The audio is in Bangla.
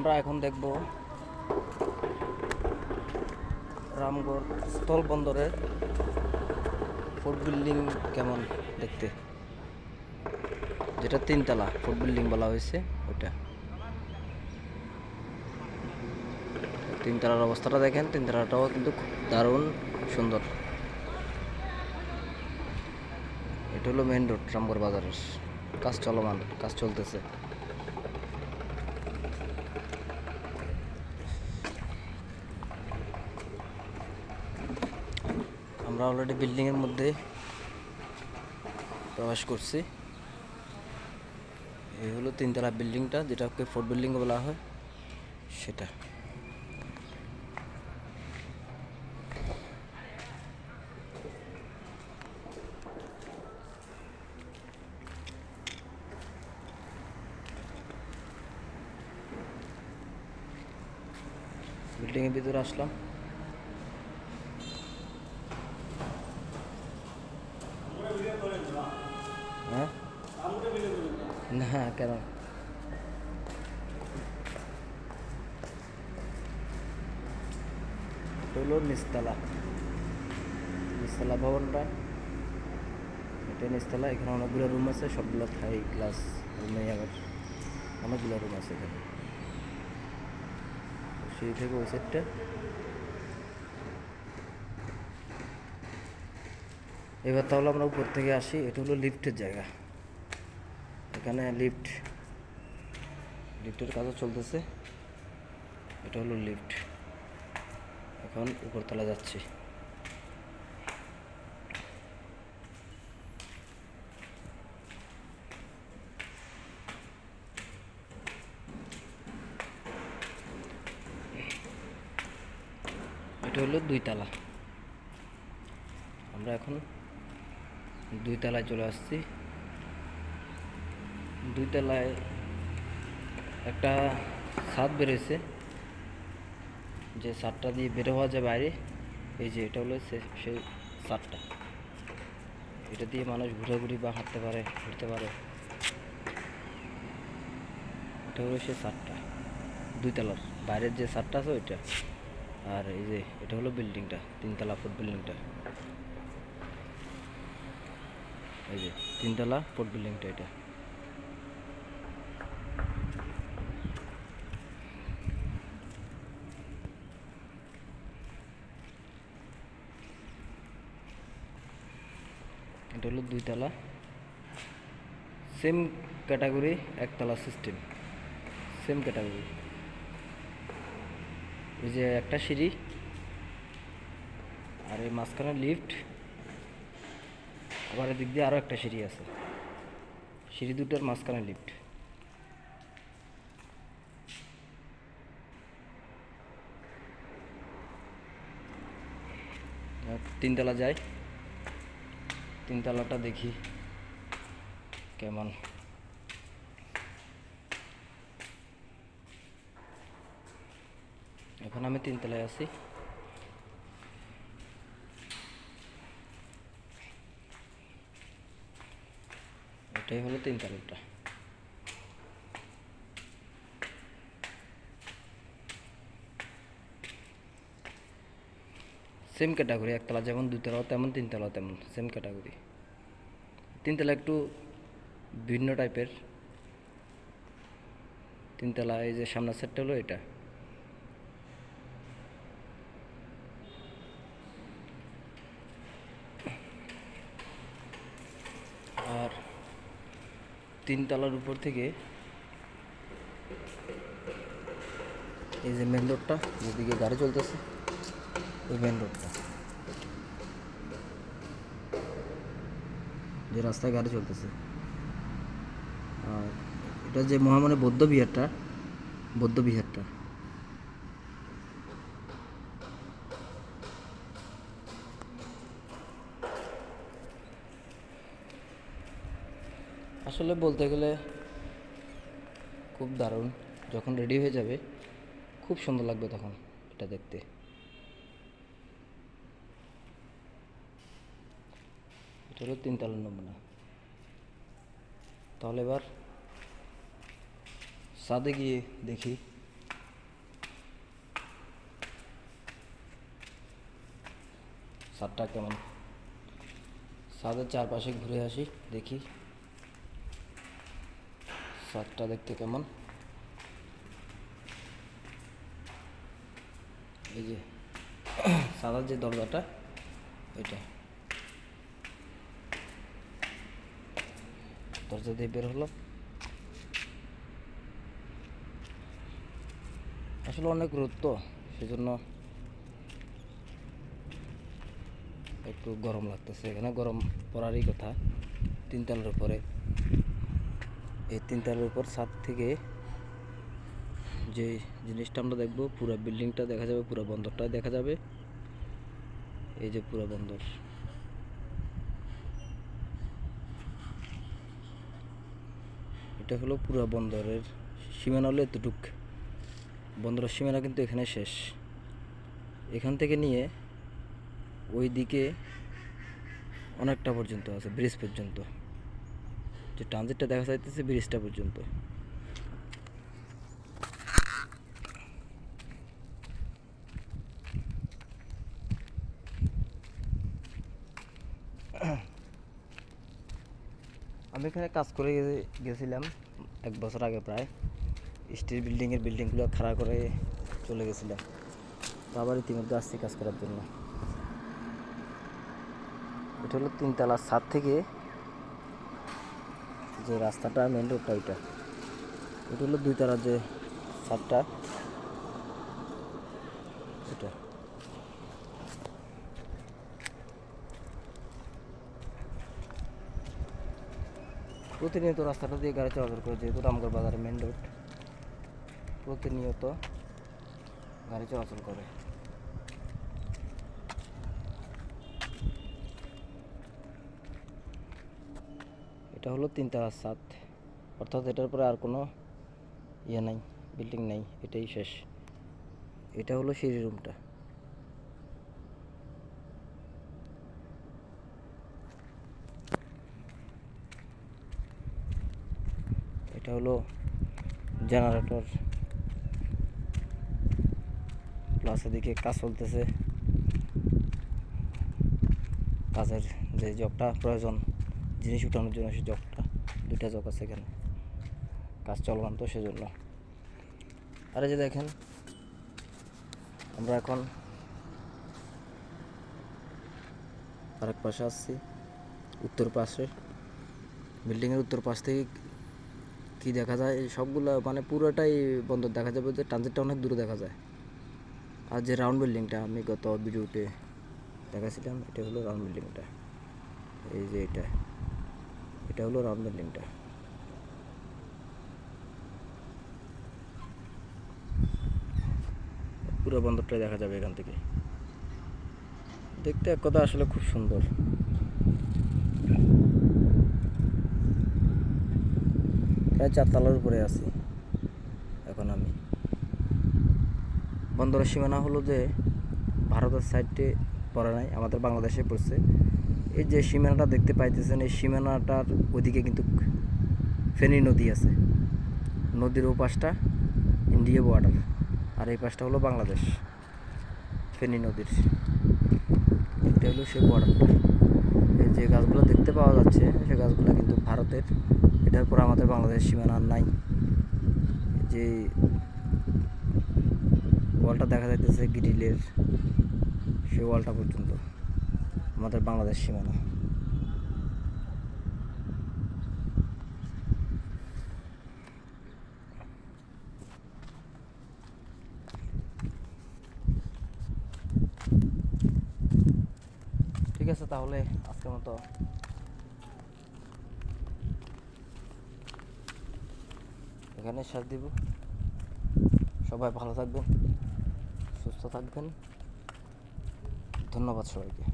আমরা এখন দেখব রামগড় স্থল বন্দরের ফোর্ট বিল্ডিং কেমন দেখতে, যেটা তিনতলা ফোর্ট বিল্ডিং বলা হয়েছে ওটা। তিনতলার অবস্থাটা দেখেন, তিনতলাটাও কিন্তু খুব দারুণ সুন্দর। এটা হলো মেইন রোড, রামগড় বাজারের কাজ চলমান, কাজ চলতেছে। আমরা অলরেডি বিল্ডিংয়ের মধ্যে প্রবেশ করছি। এই হলো তিনতলা বিল্ডিংটা, যেটাকে ফোর্ট বিল্ডিং বলা হয় সেটা। বিল্ডিংয়ের ভিতরে আসলাম। হ্যাঁ না, কেন? হলো নিচতলা ভবনটা, এটা নিচতলা। এখানে অনেকগুলো রুম আছে, সবগুলো থাই গ্লাস রুমে আবার অনেকগুলো রুম আছে এখানে। সিঁড়ি থেকে ওই সাইডটা। এবার তাহলে আমরা উপর থেকে আসি। এটা হলো লিফটের জায়গা। এখানে লিফটের কাজও চলতেছে। এটা হলো লিফট। এখন উপরতলা যাচ্ছি। এটা হলো দুইতলা। আমরা এখন দুইতলায় চলে আসছি। দুইতলায় একটা ছাদ বেরোয়েছে, যে ছাদটা দিয়ে বের হওয়া যায় বাইরে। এই যে এটা হলো সেই ছাদটা, এটা দিয়ে মানুষ ঘোরাঘুরি বা হাঁটতে পারে, ঘুরতে পারে। এটা হলো সেই ছাদটা, দুইতলার বাইরের যে ছাদটা আছে ওইটা। আর এই যে এটা হলো বিল্ডিংটা, তিনতলা ফোর্ট বিল্ডিংটা। এই যে তিনতলা ফোর্ট বিল্ডিংটা এটা। এটা হলো দুইতলা, সেম ক্যাটাগরি, একতলা সিস্টেম, সেম ক্যাটাগরি। এই যে একটা সিঁড়ি, আর এই মাঝখানে লিফট, আবার এদিক দিয়ে আরও একটা সিঁড়ি আছে। সিঁড়ি দুটোর মাঝখানে লিফট। তিনতলা যাই, তিনতলাটা দেখি কেমন। এখন আমি তিনতলায় আছি। এটাই হলো তিনতলাটা। সেম ক্যাটাগরি, একতলা যেমন, দুতলাও তেমন, তিনতলাও তেমন, সেম ক্যাটাগরি। তিনতলা একটু ভিন্ন টাইপের। তিনতলা এই যে সামনের সেটটা হলো এটা। আর তিনতলার উপর থেকে এই যে মেন রোডটা, যেদিকে গাড়ি চলতেছে, ওই মেন রোডটা, যে রাস্তায় গাড়ি চলতেছে। আর এটা যে মহামানে বৌদ্ধ বিহারটা, আসলে বলতে গেলে খুব দারুণ। যখন রেডি হয়ে যাবে খুব সুন্দর লাগবে তখন এটা দেখতে। এটা হলো তিনতলার নমুনা। তাহলে এবার ছাদে গিয়ে দেখি ছাদটা কেমন। ছাদের চারপাশে ঘুরে আসি, দেখি ছাদটা দেখতে কেমন। এই যে ছাদের যে দরজাটা, এটা দরজা দিয়ে বের হলো। আসলে অনেক রোদ তো, সেজন্য একটু গরম লাগতেছে। এখানে গরম পড়ারই কথা। তিনতলার উপরে, এই তিনতলার উপর ছাদ থেকে যে জিনিসটা আমরা দেখবো, পুরো বিল্ডিংটা দেখা যাবে, পুরো বন্দরটা দেখা যাবে। এই যে পুরো বন্দর, এটা হলো পুরো বন্দরের সীমানা হলো এতটুক। বন্দরের সীমানা কিন্তু এখানে শেষ। এখান থেকে নিয়ে ওই দিকে অনেকটা পর্যন্ত আছে, ব্রিজ পর্যন্ত। যে ট্রানজিটটা দেখা যাইতেছে ব্রিজটা পর্যন্ত। আমি এখানে কাজ করে গেছিলাম 1 বছর আগে প্রায়। স্টিল বিল্ডিংগুলো খাড়া করে চলে গেছিলাম, তো আবার ইতিমধ্যে আসছি কাজ করার জন্য। এটা হলো 3তলার ছাদ থেকে যে রাস্তাটা, মেন রোডটা ওইটা। এটা হলো 2তলার যে ছাদটা, এটা। প্রতিনিয়ত রাস্তাটা দিয়ে গাড়ি চলাচল করে, যেহেতু রামগড় বাজারের মেন রোড, প্রতিনিয়ত গাড়ি চলাচল করে। এটা হলো 3তলার ছাদ, অর্থাৎ এটার পরে আর কোনো ইয়ে নাই, বিল্ডিং নাই, এটাই শেষ। এটা হলো সিঁড়ি রুমটা। এটা হলো জেনারেটর, প্লাস এদিকে কাজ চলতেছে। কাজের যে জগটা প্রয়োজন জিনিস উঠানোর জন্য, সেই জগটা, 2টা জগ আছে এখানে, কাজ চলমান তো সেজন্য। আর এই যে দেখেন, আমরা এখন আরেক পাশে আসছি, উত্তর পাশে। বিল্ডিংয়ের উত্তর পাশ থেকে কি দেখা যায়, সবগুলো মানে পুরোটাই বন্দর দেখা যাবে, যে ট্রানজিটটা অনেক দূরে দেখা যায়। আর যে রাউন্ড বিল্ডিংটা আমি গত ভিডিওতে দেখাছিলাম, এটা হলো রাউন্ড বিল্ডিংটা। এই যে এটা হলো রাউন্ড বিল্ডিংটা। পুরো বন্দরটাই দেখা যাবে এখান থেকে। দেখতে এক কথা আসলে খুব সুন্দর। প্রায় 4তলার উপরে আছি এখন আমি। বন্দরের সীমানা হলো যে ভারতের সাইডে পড়ে নাই, আমাদের বাংলাদেশে পড়ছে। এই যে সীমানাটা দেখতে পাইতেছেন, এই সীমানাটার ওইদিকে কিন্তু ফেনী নদী আছে। নদীর ও পাশটা ইন্ডিয়া বর্ডার, আর এই পাশটা হলো বাংলাদেশ, ফেনী নদীর। এটা হলো সেই বর্ডারটা। এই যে গাছগুলো দেখতে পাওয়া যাচ্ছে, সেই গাছগুলো কিন্তু ভারতের। এটার পর আমাদের বাংলাদেশের সীমানা আর নাই। যে ওয়ালটা দেখা যাইতেছে গ্রিলের, সেই ওয়ালটা পর্যন্ত আমাদের বাংলাদেশ সীমানা। ঠিক আছে, তাহলে আজকের মতো এখানে শেষ দিব। সবাই ভালো থাকবেন, সুস্থ থাকবেন। ধন্যবাদ সবাইকে।